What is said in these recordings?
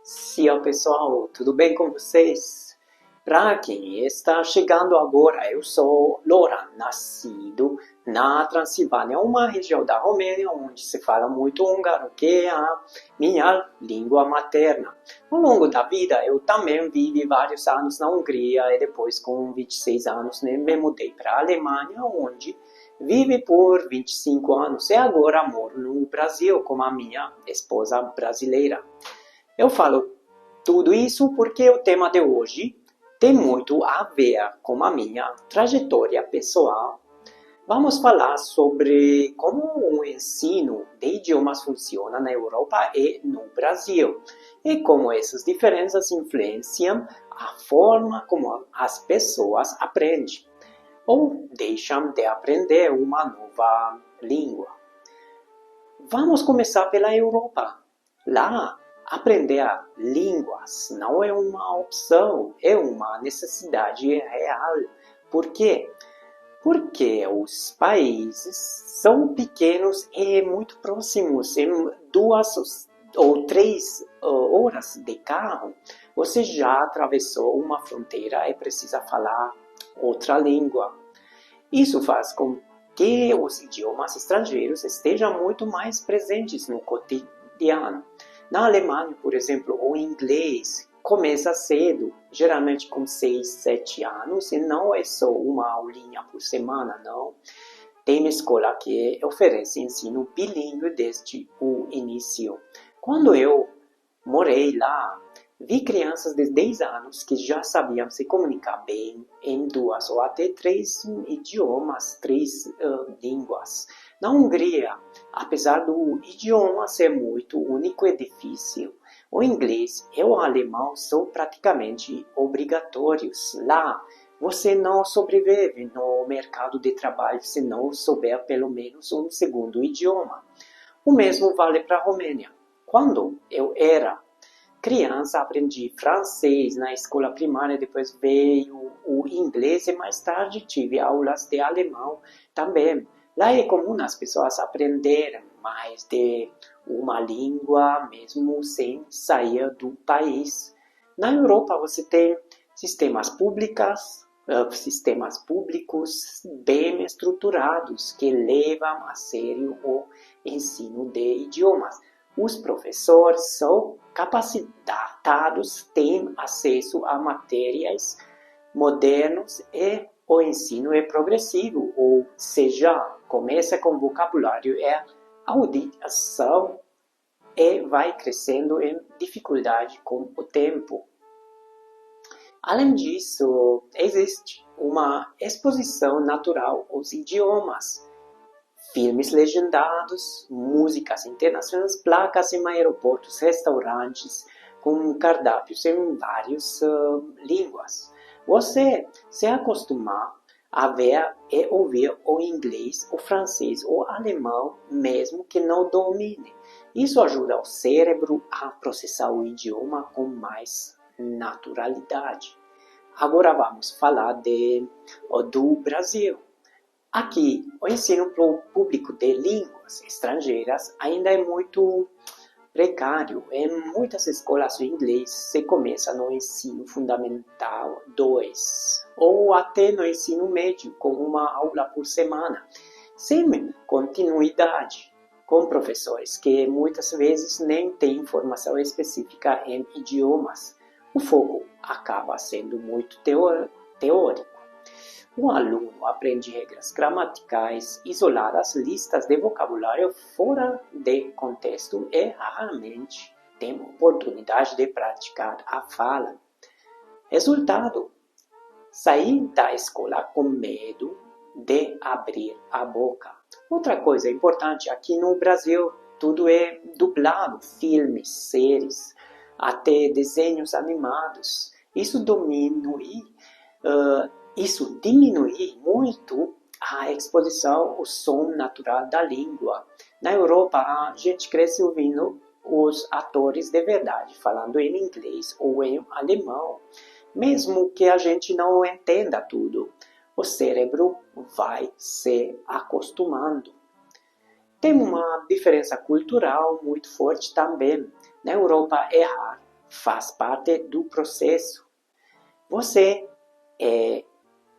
Sim, pessoal, tudo bem com vocês? Para quem está chegando agora, eu sou Loran, nascido na Transilvânia, uma região da Romênia onde se fala muito húngaro, que é a minha língua materna. Ao longo da vida, eu também vivi vários anos na Hungria e depois, com 26 anos, me mudei para a Alemanha, onde vivi por 25 anos e agora moro no Brasil com a minha esposa brasileira. Eu falo tudo isso porque o tema de hoje tem muito a ver com a minha trajetória pessoal. Vamos falar sobre como o ensino de idiomas funciona na Europa e no Brasil, e como essas diferenças influenciam a forma como as pessoas aprendem ou deixam de aprender uma nova língua. Vamos começar pela Europa. Lá, aprender línguas não é uma opção, é uma necessidade real. Por quê? Porque os países são pequenos e muito próximos. Em 2 ou 3 horas de carro, você já atravessou uma fronteira e precisa falar outra língua. Isso faz com que os idiomas estrangeiros estejam muito mais presentes no cotidiano. Na Alemanha, por exemplo, o inglês começa cedo, geralmente com 6, 7 anos, e não é só uma aulinha por semana, não. Tem uma escola que oferece ensino bilíngue desde o início. Quando eu morei lá, vi crianças de 10 anos que já sabiam se comunicar bem em 2 ou até 3 idiomas, 3 línguas. Na Hungria, apesar do idioma ser muito único e difícil, o inglês e o alemão são praticamente obrigatórios. Lá, você não sobrevive no mercado de trabalho se não souber pelo menos um segundo idioma. O mesmo vale para a Romênia. Quando eu era criança, aprendi francês na escola primária, depois veio o inglês e mais tarde tive aulas de alemão também. Lá é comum as pessoas aprenderem mais de uma língua mesmo sem sair do país. Na Europa você tem sistemas públicos bem estruturados que levam a sério o ensino de idiomas. Os professores são capacitados, têm acesso a matérias modernas e o ensino é progressivo, ou seja, começa com vocabulário e audição e vai crescendo em dificuldade com o tempo. Além disso, existe uma exposição natural aos idiomas. Filmes legendados, músicas internacionais, placas em aeroportos, restaurantes com cardápios em várias línguas. Você se acostumar a ver e ouvir o inglês, o francês, o alemão, mesmo que não domine. Isso ajuda o cérebro a processar o idioma com mais naturalidade. Agora vamos falar do Brasil. Aqui, o ensino público de línguas estrangeiras ainda é muito precário. Em muitas escolas, o inglês se começa no ensino fundamental 2 ou até no ensino médio, com uma aula por semana, sem continuidade, com professores que muitas vezes nem têm formação específica em idiomas. O foco acaba sendo muito teórico. Um aluno aprende regras gramaticais isoladas, listas de vocabulário fora de contexto e raramente tem oportunidade de praticar a fala. Resultado: sair da escola com medo de abrir a boca. Outra coisa importante, aqui no Brasil tudo é dublado, filmes, séries, até desenhos animados. Isso diminui muito a exposição ao som natural da língua. Na Europa, a gente cresce ouvindo os atores de verdade, falando em inglês ou em alemão. Mesmo que a gente não entenda tudo, o cérebro vai se acostumando. Tem uma diferença cultural muito forte também. Na Europa é raro faz parte do processo. Você é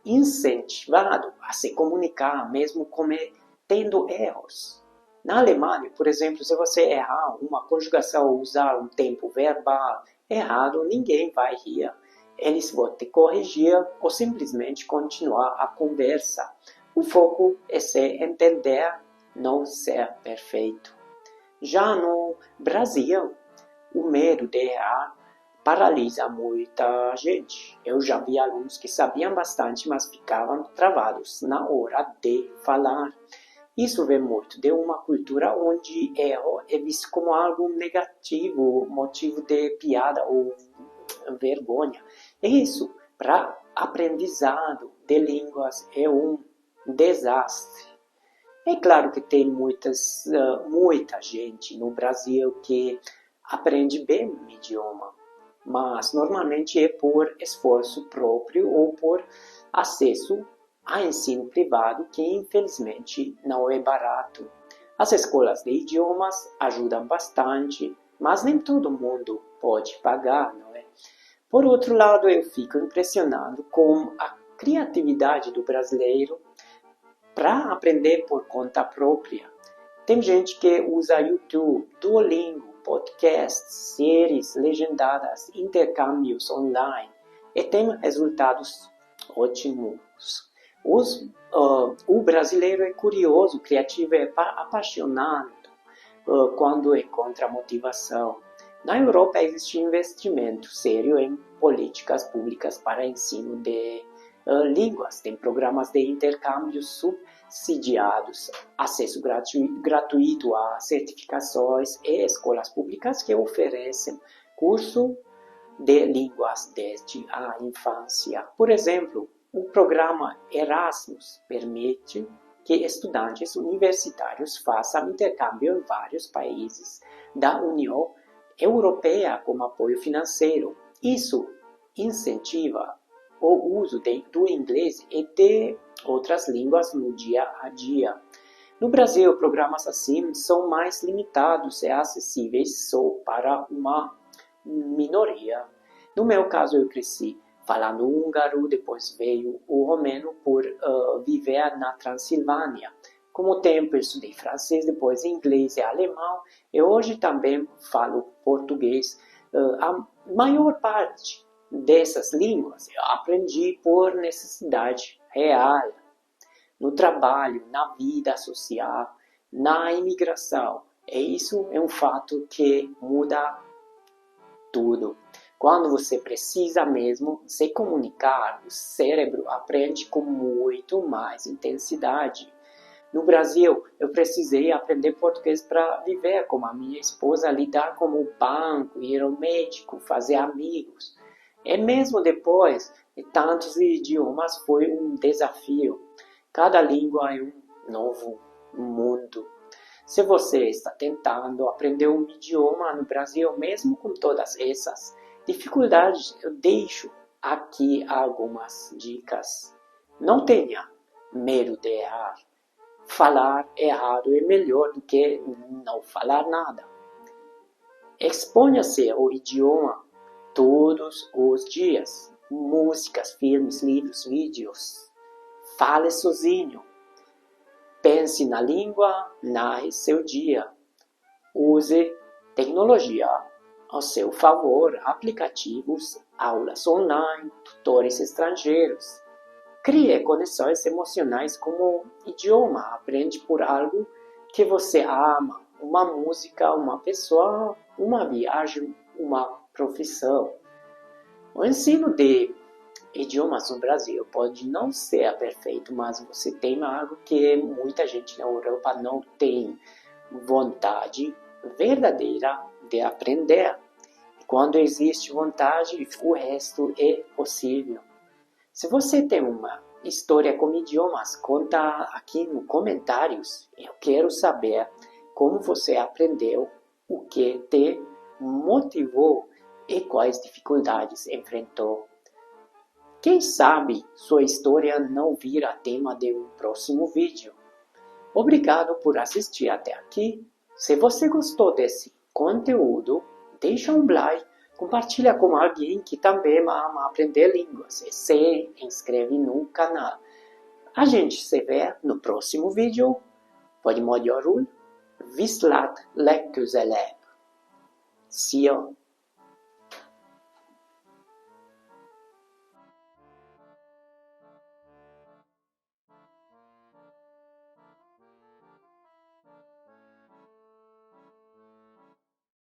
incentivado a se comunicar mesmo cometendo erros. Na Alemanha, por exemplo, se você errar uma conjugação ou usar um tempo verbal errado, ninguém vai rir. Eles vão te corrigir ou simplesmente continuar a conversa. O foco é se entender, não ser perfeito. Já no Brasil, o medo de errar paralisa muita gente. Eu já vi alunos que sabiam bastante, mas ficavam travados na hora de falar. Isso vem muito de uma cultura onde erro é visto como algo negativo, motivo de piada ou vergonha. Isso, para aprendizado de línguas, é um desastre. É claro que tem muita gente no Brasil que aprende bem o idioma, mas normalmente é por esforço próprio ou por acesso a ensino privado, que infelizmente não é barato. As escolas de idiomas ajudam bastante, mas nem todo mundo pode pagar, não é? Por outro lado, eu fico impressionado com a criatividade do brasileiro para aprender por conta própria. Tem gente que usa YouTube, Duolingo, podcasts, séries legendadas, intercâmbios online e tem resultados ótimos. O brasileiro é curioso, criativo e apaixonado quando encontra motivação. Na Europa existe investimento sério em políticas públicas para ensino de línguas. Tem programas de intercâmbio subsidiados, acesso gratuito a certificações e escolas públicas que oferecem curso de línguas desde a infância. Por exemplo, o programa Erasmus permite que estudantes universitários façam intercâmbio em vários países da União Europeia com apoio financeiro. Isso incentiva o uso do inglês e de outras línguas no dia a dia. No Brasil, programas assim são mais limitados e acessíveis só para uma minoria. No meu caso, eu cresci falando húngaro, depois veio o romeno por viver na Transilvânia. Com o tempo, eu estudei francês, depois inglês e alemão, e hoje também falo português. A maior parte dessas línguas eu aprendi por necessidade real, no trabalho, na vida social, na imigração. E isso é um fato que muda tudo. Quando você precisa mesmo se comunicar, o cérebro aprende com muito mais intensidade. No Brasil, eu precisei aprender português para viver com a minha esposa, lidar com o banco, ir ao médico, fazer amigos. E mesmo depois de tantos idiomas, foi um desafio. Cada língua é um novo mundo. Se você está tentando aprender um idioma no Brasil, mesmo com todas essas dificuldades, eu deixo aqui algumas dicas. Não tenha medo de errar. Falar errado é melhor do que não falar nada. Exponha-se ao idioma todos os dias. Músicas, filmes, livros, vídeos. Fale sozinho. Pense na língua, narre seu dia. Use tecnologia ao seu favor, aplicativos, aulas online, tutores estrangeiros. Crie conexões emocionais com o idioma. Aprende por algo que você ama. Uma música, uma pessoa, uma viagem, uma profissão. O ensino de idiomas no Brasil pode não ser perfeito, mas você tem algo que muita gente na Europa não tem vontade verdadeira de aprender. Quando existe vontade, o resto é possível. Se você tem uma história com idiomas, conta aqui nos comentários. Eu quero saber como você aprendeu, o que te motivou e quais dificuldades enfrentou. Quem sabe sua história não vira tema de um próximo vídeo. Obrigado por assistir até aqui. Se você gostou desse conteúdo, deixa um like, Compartilha com alguém que também ama aprender línguas e se inscreve no canal. A gente se vê no próximo vídeo. Pod Modiorul, Vislat Leküzeleb. See you.